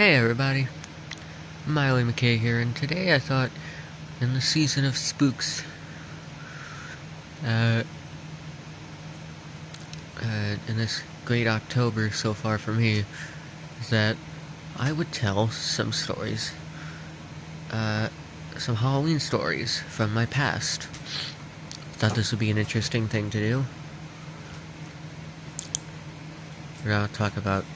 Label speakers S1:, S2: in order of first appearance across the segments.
S1: Hey everybody, Miley McKay here, and today I thought, in the season of spooks, uh, in this great October so far for me, that I would tell some stories, some Halloween stories from my past. Thought this would be an interesting thing to do. We're gonna talk about.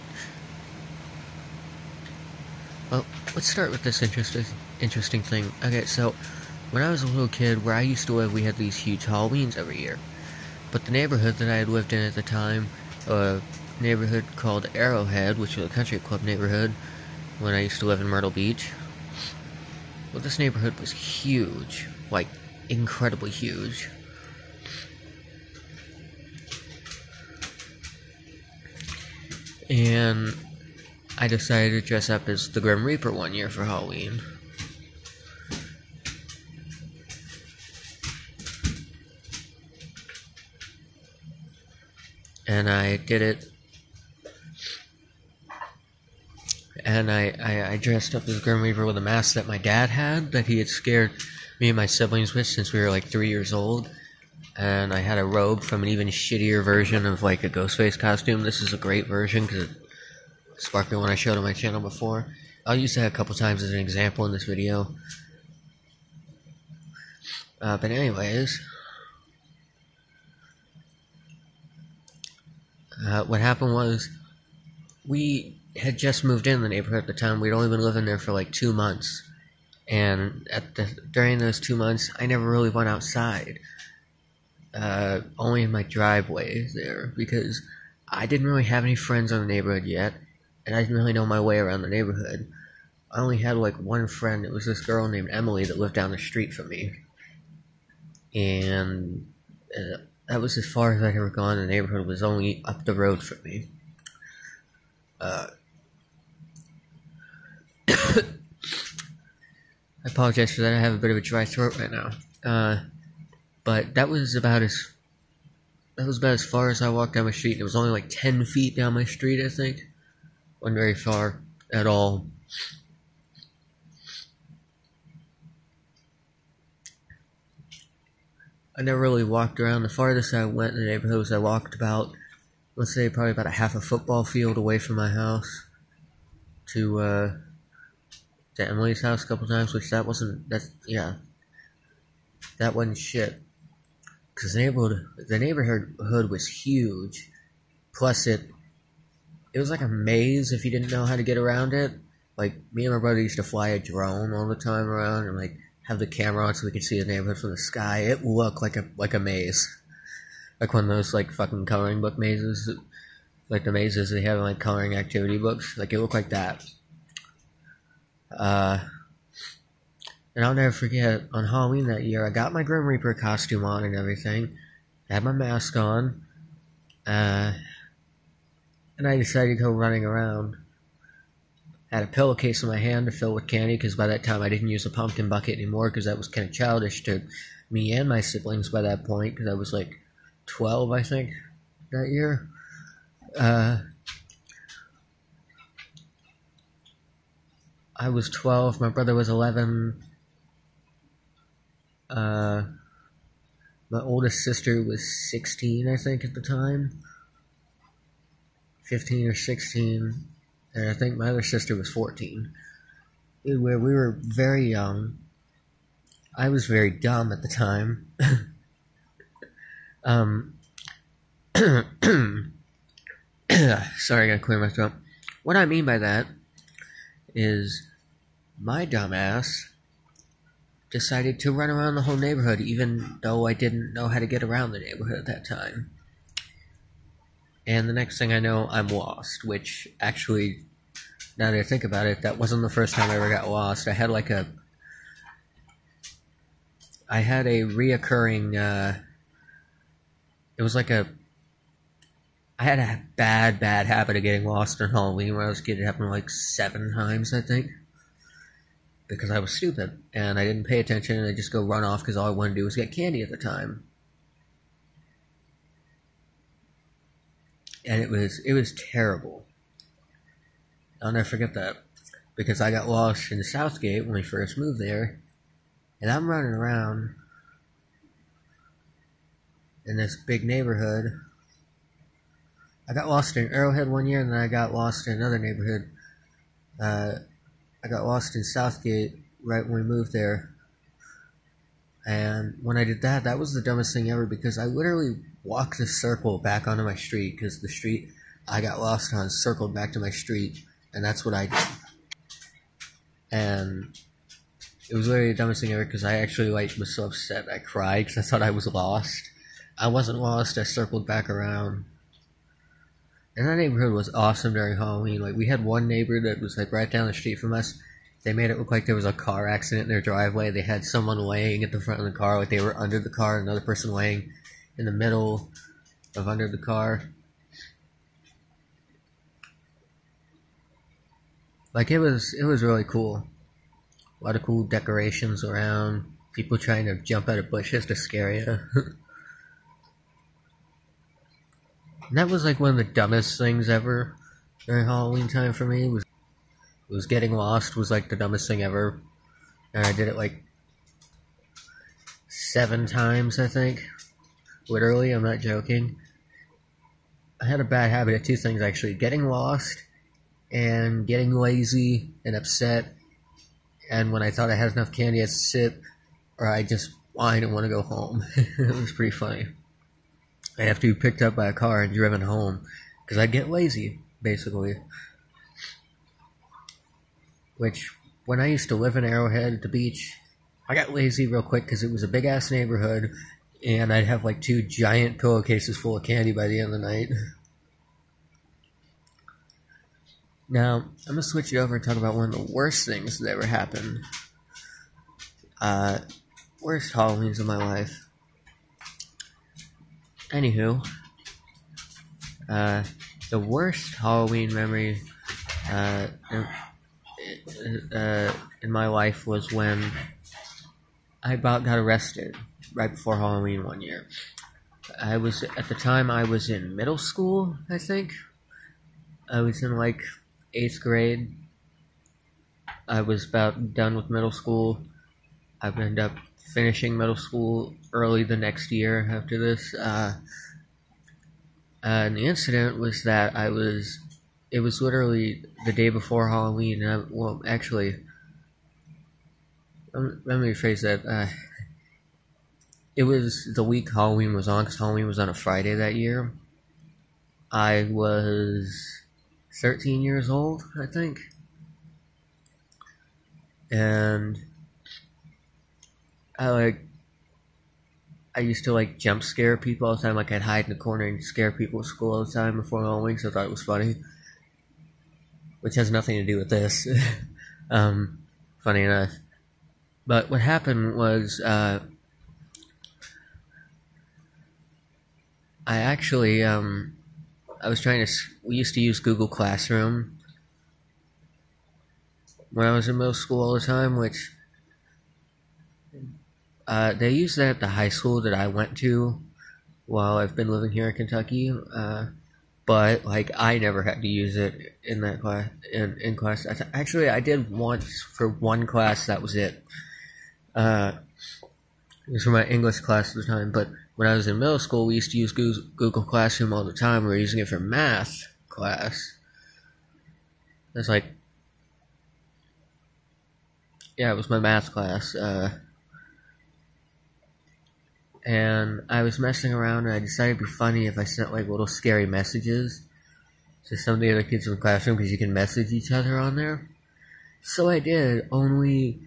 S1: Well, let's start with this interesting thing. Okay, so when I was a little kid, where I used to live, we had these huge Halloweens every year. But the neighborhood that I had lived in at the time, a neighborhood called Arrowhead, which was a country club neighborhood, when I used to live in Myrtle Beach. Well, this neighborhood was huge, like incredibly huge. And I decided to dress up as the Grim Reaper one year for Halloween. And I did it. And I dressed up as Grim Reaper with a mask that my dad had, that he had scared me and my siblings with since we were like 3 years old. And I had a robe from an even shittier version of like a Ghostface costume. This is a great version because it's sparkly one I showed on my channel before. I'll use that a couple times as an example in this video. But anyways, what happened was we had just moved in the neighborhood at the time. We'd only been living there for like 2 months, and during those 2 months, I never really went outside. Only in my driveway there, because I didn't really have any friends in the neighborhood yet, and I didn't really know my way around the neighborhood. I only had like one friend. It was this girl named Emily that lived down the street from me, and that was as far as I'd ever gone. The neighborhood was only up the road from me. I apologize for that. I have a bit of a dry throat right now. But that was about as far as I walked down my street. It was only like 10 feet down my street, I think. Wasn't very far at all. I never really walked around. The farthest I went in the neighborhood was I walked about, let's say, probably about a half a football field away from my house to Emily's house a couple times, which that wasn't shit. Because the neighborhood was huge. Plus it was like a maze if you didn't know how to get around it. Like, me and my brother used to fly a drone all the time around and like have the camera on so we could see the neighborhood from the sky. It looked like a maze. Like one of those like fucking coloring book mazes. Like the mazes they have in like coloring activity books. Like, it looked like that. And I'll never forget, on Halloween that year, I got my Grim Reaper costume on and everything. I had my mask on. And I decided to go running around. I had a pillowcase in my hand to fill with candy, because by that time I didn't use a pumpkin bucket anymore, because that was kind of childish to me and my siblings by that point, because I was like 12, I think, that year. I was 12, my brother was 11. My oldest sister was 16, I think, at the time. 15 or 16. And I think my other sister was 14. We were very young. I was very dumb at the time. Sorry, I gotta clear my throat. What I mean by that is my dumbass decided to run around the whole neighborhood, even though I didn't know how to get around the neighborhood at that time. And the next thing I know, I'm lost, which actually, now that I think about it, that wasn't the first time I ever got lost. I had a reoccurring, I had a bad habit of getting lost on Halloween when I was a kid. It happened like 7 times, I think. Because I was stupid, and I didn't pay attention, and I just go run off because all I wanted to do was get candy at the time. And it was terrible. I'll never forget that. because I got lost in Southgate when we first moved there, and I'm running around in this big neighborhood. I got lost in Arrowhead one year, and then I got lost in another neighborhood. I got lost in Southgate right when we moved there. And when I did that, that was the dumbest thing ever, because I literally walked the circle back onto my street, because the street I got lost on circled back to my street, and that's what I did. And it was literally the dumbest thing ever, because I actually was so upset I cried because I thought I was lost. I wasn't lost. I circled back around. And that neighborhood was awesome during Halloween. Like, we had one neighbor that was like right down the street from us. They made it look like there was a car accident in their driveway. They had someone laying at the front of the car, like they were under the car, and another person laying in the middle of under the car. Like, it was really cool. A lot of cool decorations around. People trying to jump out of bushes to scare you. And that was like one of the dumbest things ever during Halloween time for me. Was getting lost was like the dumbest thing ever. And I did it like 7 times, I think. Literally, I'm not joking. I had a bad habit of 2 things actually. Getting lost and getting lazy and upset. And when I thought I had enough candy, I'd sit, or I just whined and want to go home. It was pretty funny. I'd have to be picked up by a car and driven home, because I'd get lazy, basically. Which, when I used to live in Arrowhead at the beach, I got lazy real quick because it was a big-ass neighborhood, and I'd have like 2 giant pillowcases full of candy by the end of the night. Now, I'm going to switch it over and talk about one of the worst things that ever happened. Worst Halloweens of my life. Anywho, the worst Halloween memory in my life was when I about got arrested right before Halloween one year. At the time I was in middle school, I think. I was in like 8th grade. I was about done with middle school. I would end up finishing middle school early the next year after this. And the incident was that it was literally the day before Halloween. Let me rephrase that. It was the week Halloween was on, because Halloween was on a Friday that year. I was 13 years old, I think. And I used to jump scare people all the time. Like, I'd hide in the corner and scare people at school all the time before Halloween, so I thought it was funny. Which has nothing to do with this. Funny enough. But what happened was, I actually, we used to use Google Classroom when I was in middle school all the time, which, they used that at the high school that I went to while I've been living here in Kentucky, but, I never had to use it in that class, in class. Actually, I did once for one class, that was it. It was for my English class at the time, but when I was in middle school, we used to use Google Classroom all the time. We were using it for math class. It's it was my math class, and I was messing around, and I decided it'd be funny if I sent, little scary messages to some of the other kids in the classroom, because you can message each other on there. So I did, only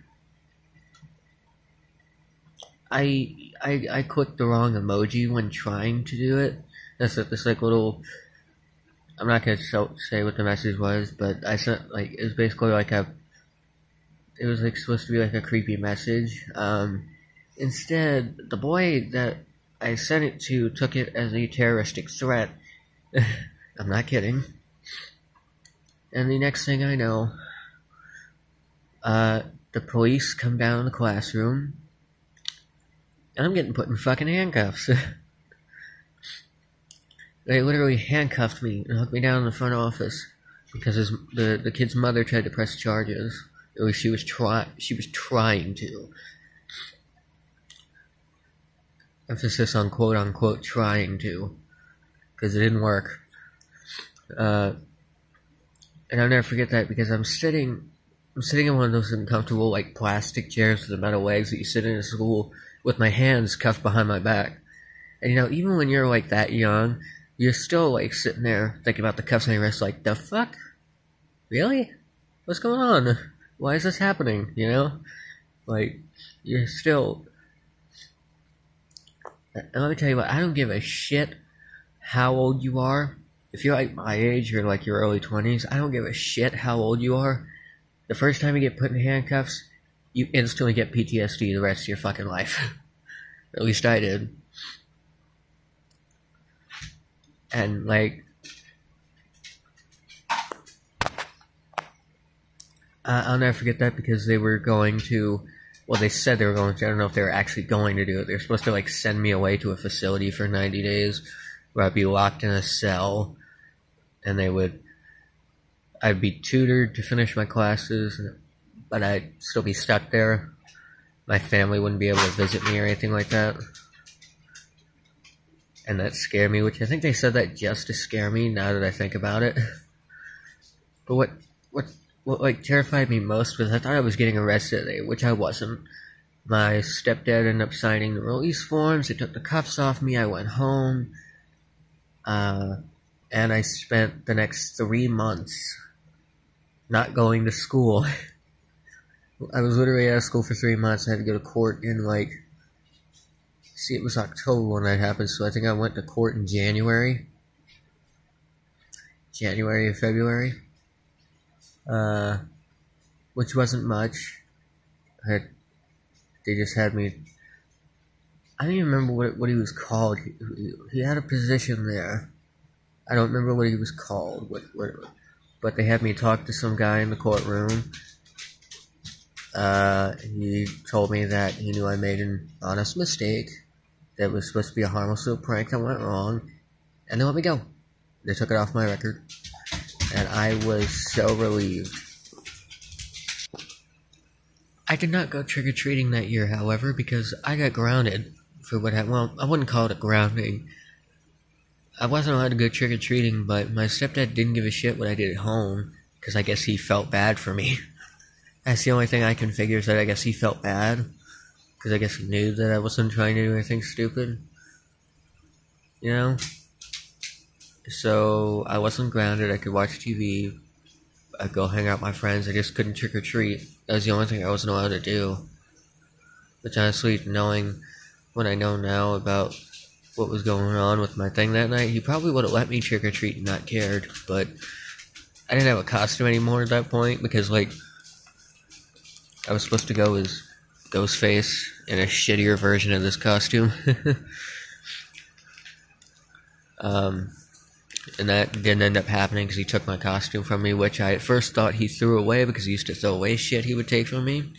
S1: I clicked the wrong emoji when trying to do it. That's this little, I'm not gonna say what the message was, but I sent, it was basically it was supposed to be a creepy message. Instead, the boy that I sent it to took it as a terroristic threat. I'm not kidding. And the next thing I know, the police come down in the classroom, and I'm getting put in fucking handcuffs. They literally handcuffed me and hooked me down in the front office. because the kid's mother tried to press charges. At least she was trying to. Emphasis on quote unquote trying to, because it didn't work. And I'll never forget that, because I'm sitting in one of those uncomfortable like plastic chairs with the metal legs that you sit in school with my hands cuffed behind my back. And even when you're like that young, you're still like sitting there thinking about the cuffs on your wrist, like, the fuck? Really? What's going on? Why is this happening? Like, you're still. And let me tell you what, I don't give a shit how old you are. If you're like my age, or like your early 20s, I don't give a shit how old you are. The first time you get put in handcuffs, you instantly get PTSD the rest of your fucking life. At least I did. And like, I'll never forget that, because they were going to, well, they said they were going to, I don't know if they were actually going to do it. They were supposed to like send me away to a facility for 90 days where I'd be locked in a cell, and I'd be tutored to finish my classes, but I'd still be stuck there. My family wouldn't be able to visit me or anything like that. And that scared me, which I think they said that just to scare me, now that I think about it. But what like terrified me most was I thought I was getting arrested, which I wasn't. My stepdad ended up signing the release forms. They took the cuffs off me. I went home. And I spent the next 3 months not going to school. I was literally out of school for 3 months. I had to go to court in it was October when that happened, so I think I went to court in January or February, which wasn't much. They just had me, I don't even remember what he was called. He had a position there. I don't remember what he was called, but they had me talk to some guy in the courtroom. He told me that he knew I made an honest mistake, that was supposed to be a harmless little prank that went wrong, and they let me go. They took it off my record, and I was so relieved. I did not go trick-or-treating that year, however, because I got grounded for I wouldn't call it a grounding. I wasn't allowed to go trick-or-treating, but my stepdad didn't give a shit what I did at home, because I guess he felt bad for me. That's the only thing I can figure, is that I guess he felt bad, because I guess he knew that I wasn't trying to do anything stupid. So I wasn't grounded. I could watch TV. I'd go hang out with my friends. I just couldn't trick-or-treat. That was the only thing I wasn't allowed to do. Which honestly, knowing what I know now about what was going on with my thing that night, he probably would have let me trick-or-treat and not cared. But I didn't have a costume anymore at that point, because I was supposed to go as Ghostface in a shittier version of this costume. And that didn't end up happening, because he took my costume from me, which I at first thought he threw away, because he used to throw away shit he would take from me.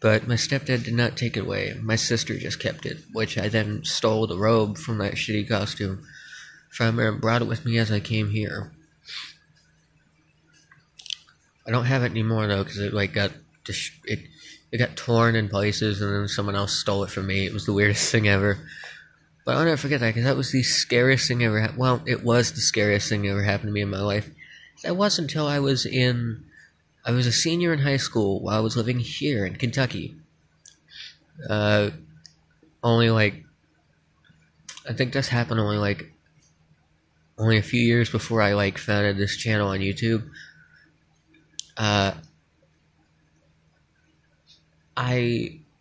S1: But my stepdad did not take it away. My sister just kept it, which I then stole the robe from that shitty costume from her and brought it with me as I came here. I don't have it anymore, though, because it got torn in places, and then someone else stole it from me. It was the weirdest thing ever. But I'll never forget that, because that was the scariest thing ever happened. Well, it was the scariest thing that ever happened to me in my life. That wasn't until I was a senior in high school while I was living here in Kentucky. I think this happened only a few years before I founded this channel on YouTube. I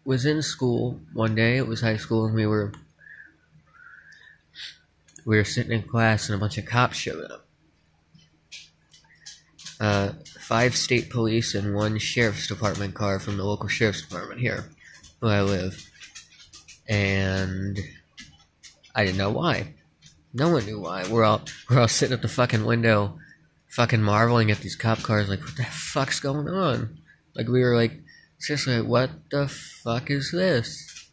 S1: was in school one day. It was high school, and we were sitting in class, and a bunch of cops showed up. 5 state police and 1 sheriff's department car from the local sheriff's department here, where I live. And I didn't know why. No one knew why. We're all sitting at the fucking window, fucking marveling at these cop cars, what the fuck's going on? We were seriously, what the fuck is this?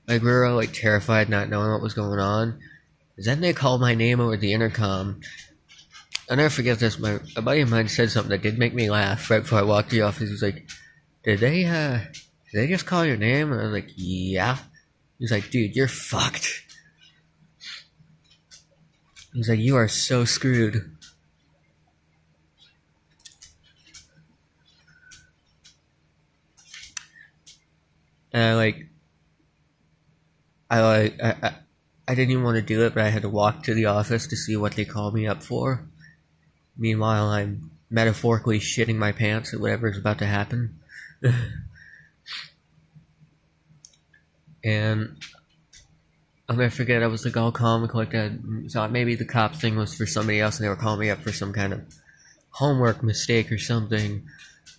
S1: We were all terrified, not knowing what was going on. Then they called my name over the intercom, I'll never forget this. A buddy of mine said something that did make me laugh right before I walked to the office. He was like, did they just call your name? And I was like, yeah. He's like, dude, you're fucked. He's like, you are so screwed. And I didn't even want to do it, but I had to walk to the office to see what they called me up for. Meanwhile, I'm metaphorically shitting my pants at whatever is about to happen. And I'll never forget, I was like all calm and collected. I thought maybe the cop thing was for somebody else and they were calling me up for some kind of homework mistake or something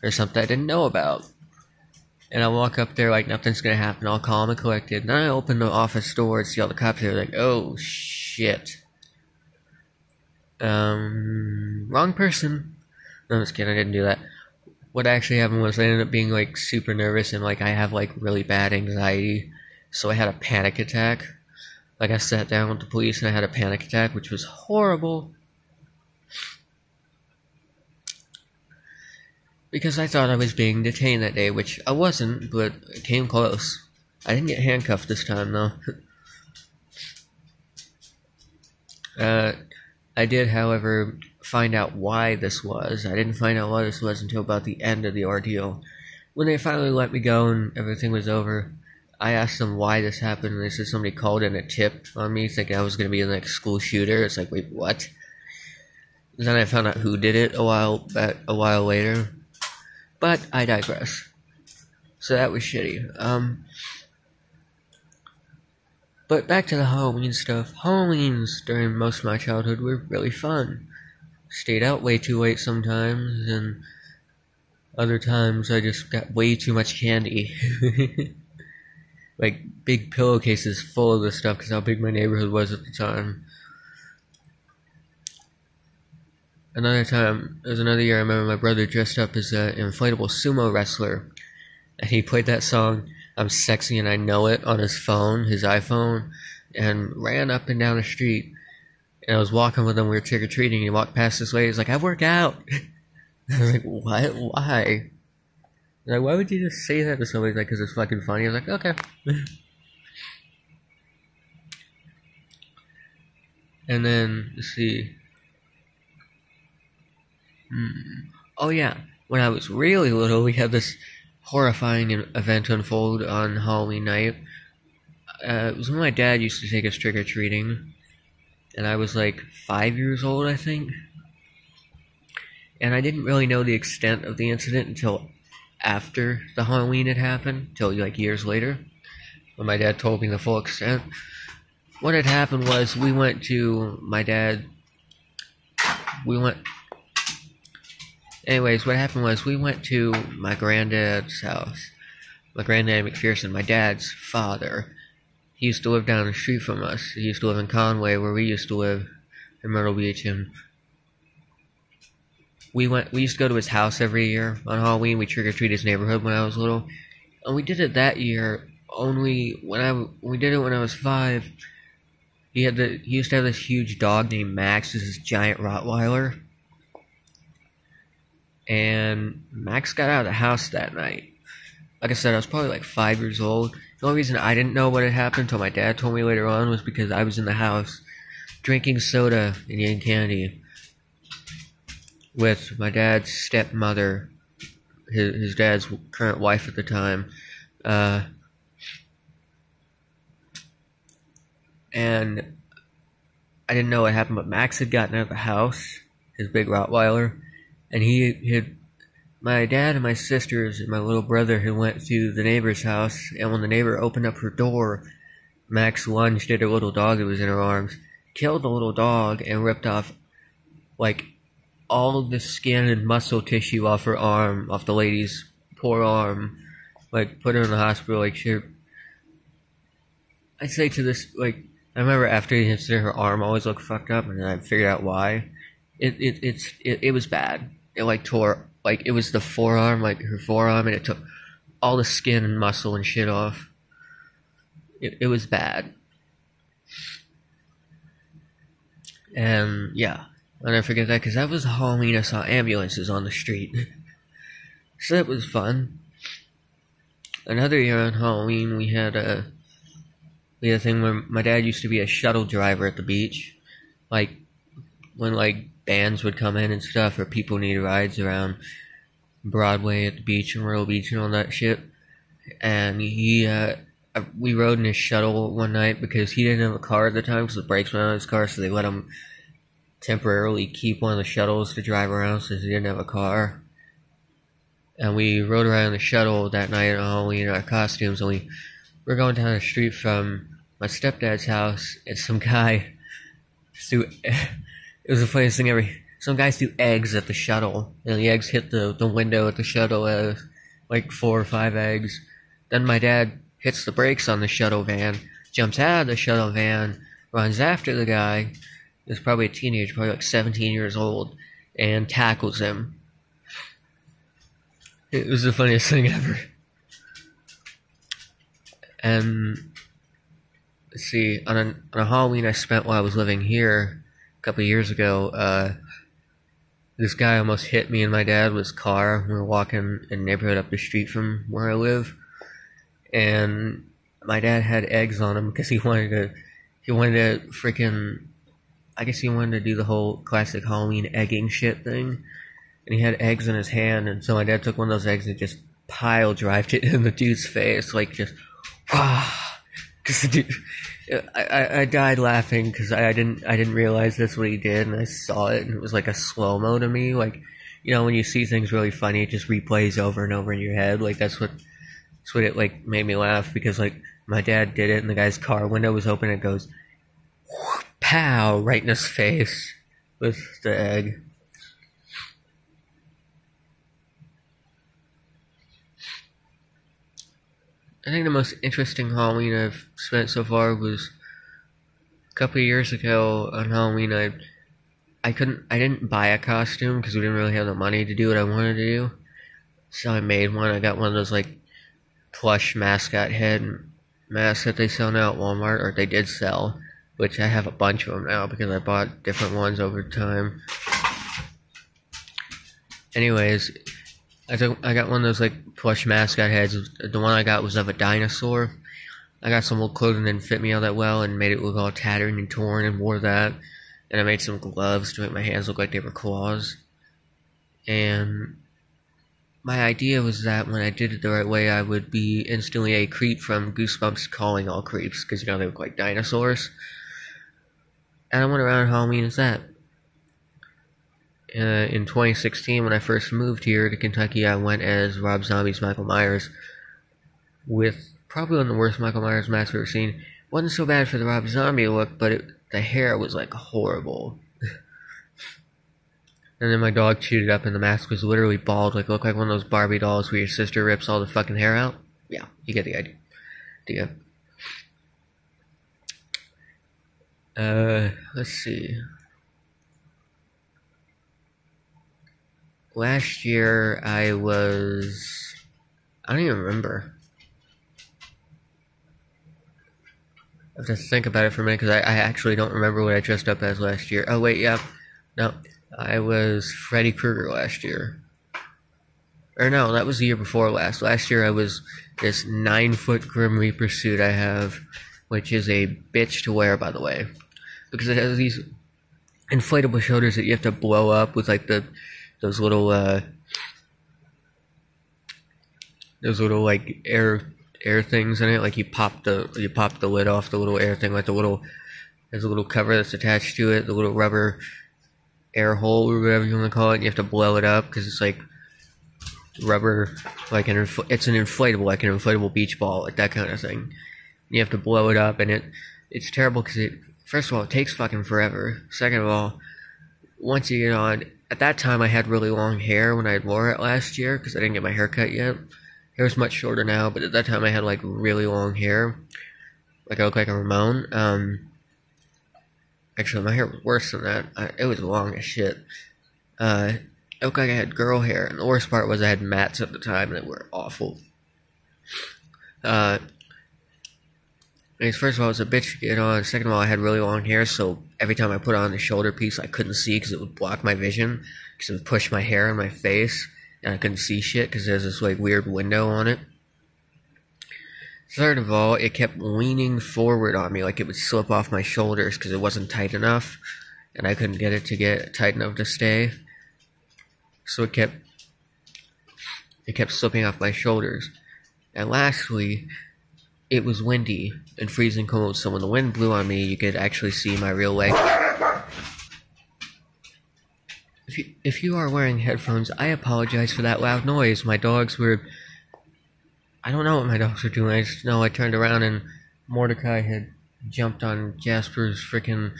S1: I didn't know about. And I walk up there like nothing's gonna happen, all calm and collected. And then I open the office door and see all the cops there, like, oh shit. Wrong person. No, I'm just kidding, I didn't do that. What actually happened was I ended up being like super nervous and like I have like really bad anxiety. So I had a panic attack. Like I sat down with the police and I had a panic attack, which was horrible. Because I thought I was being detained that day, which I wasn't, but it came close. I didn't get handcuffed this time, though. I did, however, find out why this was. I didn't find out why this was until about the end of the ordeal. When they finally let me go and everything was over, I asked them why this happened, and they said somebody called in a tip on me, thinking I was going to be the next school shooter. It's like, wait, what? And then I found out who did it a while later. But I digress. So that was shitty. But back to the Halloween stuff. Halloweens during most of my childhood were really fun. Stayed out way too late sometimes, and other times I just got way too much candy. Like big pillowcases full of this stuff because how big my neighborhood was at the time. There was another year I remember my brother dressed up as an inflatable sumo wrestler. And he played that song, I'm Sexy and I Know It, on his phone, his iPhone, and ran up and down the street. And I was walking with him, we were trick-or-treating, and he walked past this lady, he's like, I work out. I was like, what? Why? Like, why would you just say that to somebody? Like, because it's fucking funny. I was like, okay. And then, let's see. Oh yeah, when I was really little, we had this horrifying event unfold on Halloween night. It was when my dad used to take us trick-or-treating, and I was like 5 years old, I think. And I didn't really know the extent of the incident until after the Halloween had happened, till like years later, when my dad told me the full extent. What had happened was we went to my dad. Anyways, what happened was we went to my granddad's house. My granddad McPherson, my dad's father. He used to live down the street from us. He used to live in Conway, where we used to live in Myrtle Beach, and we used to go to his house every year on Halloween. We trick-or-treat his neighborhood when I was little. And we did it that year, only we did it when I was 5. He used to have this huge dog named Max, this giant Rottweiler. And Max got out of the house that night. Like I said, I was probably like 5 years old. The only reason I didn't know what had happened until my dad told me later on was because I was in the house drinking soda and eating candy with my dad's stepmother, his dad's current wife at the time. And I didn't know what happened, but Max had gotten out of the house, his big Rottweiler, and my dad and my sisters and my little brother had went to the neighbor's house, and when the neighbor opened up her door, Max lunged at her little dog that was in her arms, killed the little dog, and ripped off, like, all of the skin and muscle tissue off her arm, off the lady's poor arm, like, put her in the hospital, like, shit. I'd say to this, like, I remember after the incident, her arm always looked fucked up, and then I figured out why. It was bad. It, like, tore, like, it was the forearm, like, her forearm, and it took all the skin and muscle and shit off. It was bad. And, yeah. I'll never forget that because that was Halloween. I saw ambulances on the street. So that was fun. Another year on Halloween, we had a thing where my dad used to be a shuttle driver at the beach. Like, when, like, bands would come in and stuff, or people needed rides around Broadway at the beach and Myrtle Beach and all that shit. And we rode in his shuttle one night because he didn't have a car at the time because the brakes went on his car, so they let him temporarily keep one of the shuttles to drive around since he didn't have a car. And we rode around the shuttle that night on Halloween in our costumes, and we were going down the street from my stepdad's house, and some guy threw, it was the funniest thing ever, some guys threw eggs at the shuttle, and the eggs hit the window at the shuttle, like 4 or 5 eggs. Then my dad hits the brakes on the shuttle van, jumps out of the shuttle van, runs after the guy, he was probably a teenager, probably like 17 years old, and tackles him. It was the funniest thing ever. And let's see, on a Halloween I spent while I was living here a couple of years ago, this guy almost hit me and my dad with his car. We were walking in a neighborhood up the street from where I live, and my dad had eggs on him because he wanted to freaking, I guess he wanted to do the whole classic Halloween egging shit thing. And he had eggs in his hand, and so my dad took one of those eggs and just pile-drived it in the dude's face, like just, because the dude, I died laughing because I didn't realize that's what he did, and I saw it, and it was like a slow-mo to me, like, you know, when you see things really funny, it just replays over and over in your head, like, that's what it, like, made me laugh, because, like, my dad did it, and the guy's car window was open, and it goes, pow, right in his face, with the egg. I think the most interesting Halloween I've spent so far was a couple of years ago on Halloween. I didn't buy a costume because we didn't really have the money to do what I wanted to do. So I made one. I got one of those like plush mascot head masks that they sell now at Walmart, or they did sell, which I have a bunch of them now because I bought different ones over time. Anyways, I got one of those like plush mascot heads. The one I got was of a dinosaur. I got some old clothing that didn't fit me all that well and made it look all tattered and torn, and wore that. And I made some gloves to make my hands look like they were claws. And my idea was that when I did it the right way, I would be instantly a creep from Goosebumps Calling All Creeps, because, you know, they look like dinosaurs. And I went around Halloween as that. In 2016, when I first moved here to Kentucky, I went as Rob Zombie's Michael Myers, with probably one of the worst Michael Myers masks I've ever seen. Wasn't so bad for the Rob Zombie look, but the hair was like horrible. And then my dog chewed it up, and the mask was literally bald, like it looked like one of those Barbie dolls where your sister rips all the fucking hair out. Yeah, you get the idea. Let's see. Last year, I don't even remember. I have to think about it for a minute, because I actually don't remember what I dressed up as last year. Oh, wait, yeah. No, I was Freddy Krueger last year. Or no, that was the year before last. Last year, I was this 9-foot Grim Reaper suit I have, which is a bitch to wear, by the way. Because it has these inflatable shoulders that you have to blow up with, like, those little like air things in it. Like you pop the lid off the little air thing, like there's a little cover that's attached to it, the little rubber air hole or whatever you want to call it, and you have to blow it up because it's like rubber, like it's an inflatable, like an inflatable beach ball, like that kind of thing. You have to blow it up, and it's terrible because first of all, it takes fucking forever. Second of all, once you get on, at that time I had really long hair when I wore it last year because I didn't get my hair cut yet. Hair's much shorter now, but at that time I had like really long hair. Like I look like a Ramon. Actually, my hair was worse than that. It was long as shit. It looked like I had girl hair, and the worst part was I had mats at the time, and they were awful. Because first of all, it was a bitch to get on. Second of all, I had really long hair, so every time I put on the shoulder piece, I couldn't see because it would block my vision. Because it would push my hair in my face, and I couldn't see shit because there's this like weird window on it. Third of all, it kept leaning forward on me, like it would slip off my shoulders because it wasn't tight enough, and I couldn't get it to get tight enough to stay. So it kept slipping off my shoulders. And lastly, it was windy and freezing cold, so when the wind blew on me, you could actually see my real leg. If you are wearing headphones, I apologize for that loud noise. My dogs were... I don't know what my dogs were doing. I just know I turned around and Mordecai had jumped on Jasper's freaking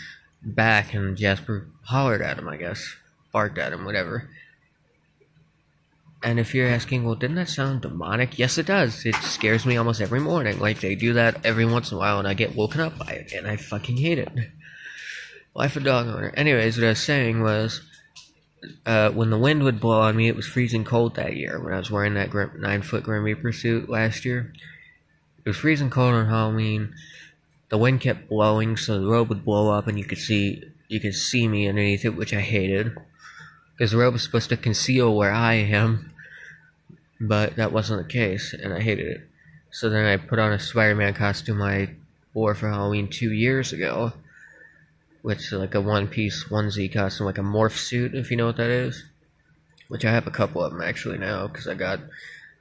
S1: back, and Jasper hollered at him, I guess. Barked at him, whatever. And if you're asking, well, didn't that sound demonic? Yes, it does. It scares me almost every morning. Like, they do that every once in a while, and I get woken up by it, and I fucking hate it. Life of dog owner. Anyways, what I was saying was, when the wind would blow on me, it was freezing cold that year, when I was wearing that 9-foot Grim Reaper suit last year. It was freezing cold on Halloween. The wind kept blowing, so the robe would blow up, and you could see me underneath it, which I hated. Because the robe was supposed to conceal where I am, but that wasn't the case, and I hated it. So then I put on a Spider-Man costume I wore for Halloween 2 years ago, which is like a one-piece onesie costume, like a morph suit, if you know what that is. Which I have a couple of them actually now, because I got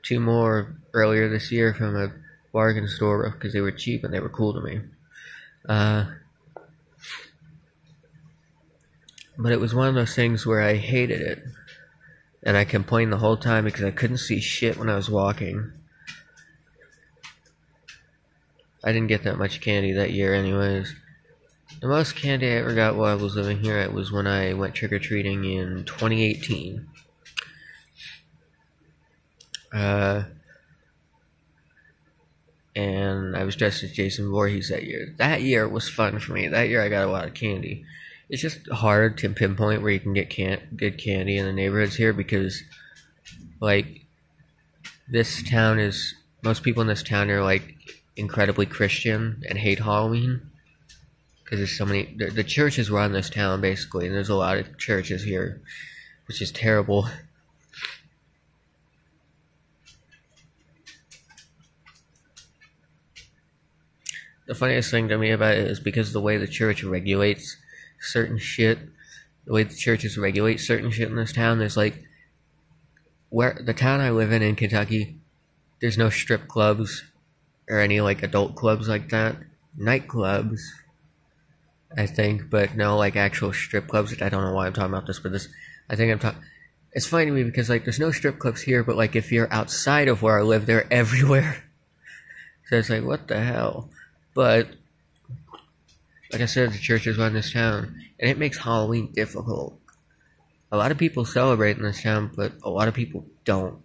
S1: 2 more earlier this year from a bargain store, because they were cheap and they were cool to me. But it was one of those things where I hated it. And I complained the whole time because I couldn't see shit when I was walking. I didn't get that much candy that year anyways. The most candy I ever got while I was living here, it was when I went trick-or-treating in 2018. And I was dressed as Jason Voorhees that year. That year was fun for me. That year I got a lot of candy. It's just hard to pinpoint where you can get good candy in the neighborhoods here because, like, most people in this town are, like, incredibly Christian and hate Halloween. Because there's so many, the churches run this town, basically, and there's a lot of churches here, which is terrible. The funniest thing to me about it is because of the way the church regulates certain shit, the way the churches regulate certain shit in this town, there's like, where the town I live in Kentucky, there's no strip clubs or any like adult clubs like that. Nightclubs, I think, but no like actual strip clubs. I don't know why I'm talking about this, but it's funny to me because like there's no strip clubs here, but like if you're outside of where I live, they're everywhere. So it's like, what the hell? But like I said, the churches run this town, and it makes Halloween difficult. A lot of people celebrate in this town, but a lot of people don't.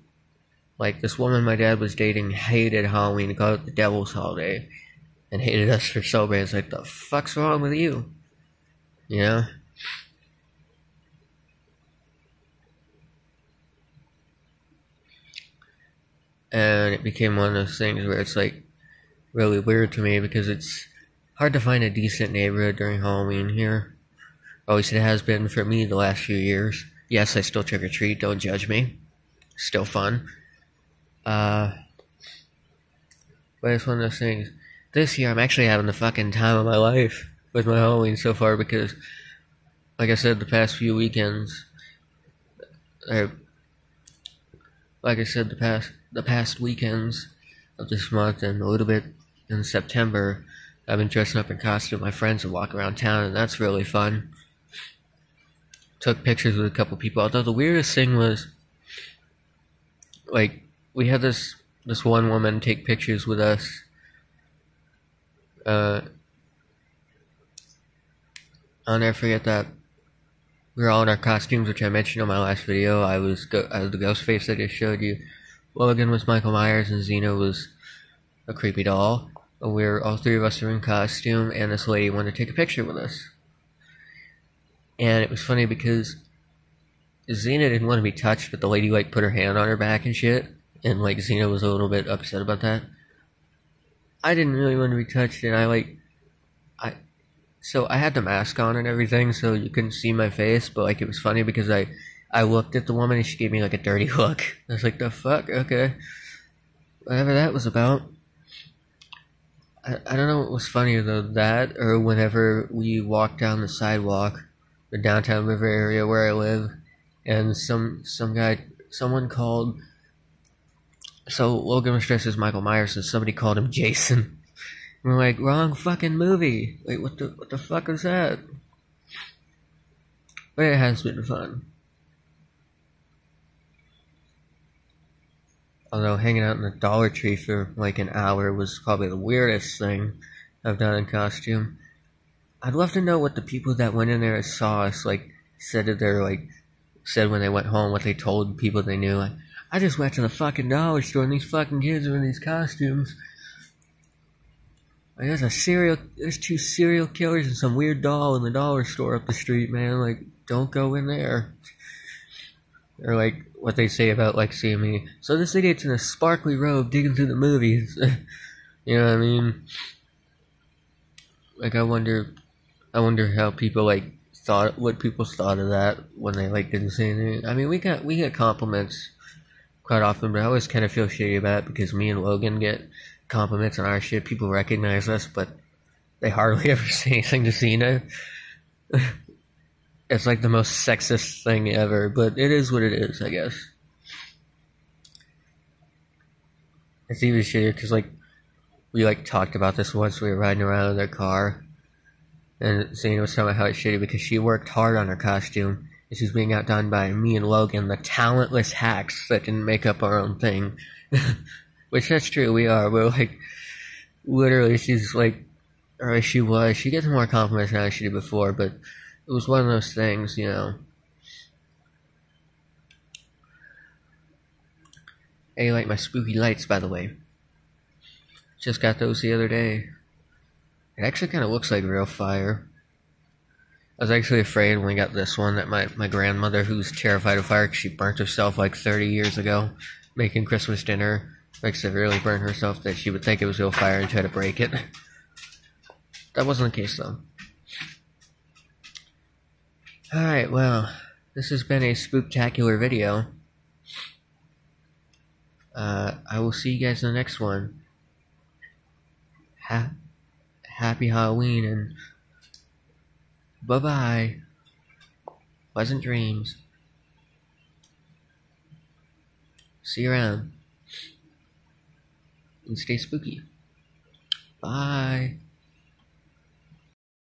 S1: Like, this woman my dad was dating hated Halloween, called it the devil's holiday, and hated us for celebrating. It's like, the fuck's wrong with you? You know? And it became one of those things where it's, like, really weird to me, because it's hard to find a decent neighborhood during Halloween here. At least it has been for me the last few years. Yes, I still trick-or-treat, don't judge me. Still fun. But it's one of those things. This year, I'm actually having the fucking time of my life with my Halloween so far, because, like I said, the past few weekends, the past weekends of this month and a little bit in September, I've been dressing up in costume with my friends and walk around town, and that's really fun. Took pictures with a couple people, although the weirdest thing was, like, we had this one woman take pictures with us. I'll never forget that. We were all in our costumes, which I mentioned in my last video. I was the Ghostface I just showed you. Logan was Michael Myers, and Xena was a creepy doll. All 3 of us were in costume, and this lady wanted to take a picture with us. And it was funny because Xena didn't want to be touched, but the lady, like, put her hand on her back and shit. And, like, Xena was a little bit upset about that. I didn't really want to be touched, and I so I had the mask on and everything, so you couldn't see my face, but like it was funny because I looked at the woman and she gave me like a dirty look. I was like, the fuck? Okay. Whatever that was about. I don't know what was funnier though, that or whenever we walked down the sidewalk, the downtown river area where I live, and someone called. So Logan was dressed as Michael Myers, and somebody called him Jason. And we're like, wrong fucking movie. Wait, what the fuck is that? But it has been fun. Although hanging out in the Dollar Tree for like an hour was probably the weirdest thing I've done in costume. I'd love to know what the people that went in there and saw us like said when they went home, what they told people they knew. Like, I just went to the fucking dollar store and these fucking kids are in these costumes. Like, there's two serial killers and some weird doll in the dollar store up the street, man. Like, don't go in there. Or like what they say about like seeing me. So this idiot's in a sparkly robe digging through the movies. You know what I mean? Like I wonder how people like thought what people thought of that when they like didn't say anything. I mean we get compliments quite often, but I always kind of feel shitty about it because me and Logan get compliments on our shit. People recognize us, but they hardly ever say anything to Cena. It's like the most sexist thing ever, but it is what it is, I guess. It's even shittier because, like, we, like, talked about this once we were riding around in their car, and Zena was talking about how it's shitty because she worked hard on her costume, and she's being outdone by me and Logan, the talentless hacks that didn't make up our own thing. Which, that's true, we are. We're, like, literally, she's, like, or she gets more compliments now than she did before, but it was one of those things, you know. Hey, you like my spooky lights, by the way. Just got those the other day. It actually kind of looks like real fire. I was actually afraid when we got this one that my grandmother, who's terrified of fire because she burnt herself like 30 years ago making Christmas dinner, like severely burnt herself, that she would think it was real fire and try to break it. That wasn't the case, though. Alright, well, this has been a spooktacular video. I will see you guys in the next one. Happy Halloween and bye-bye. Pleasant dreams. See you around. And stay spooky. Bye.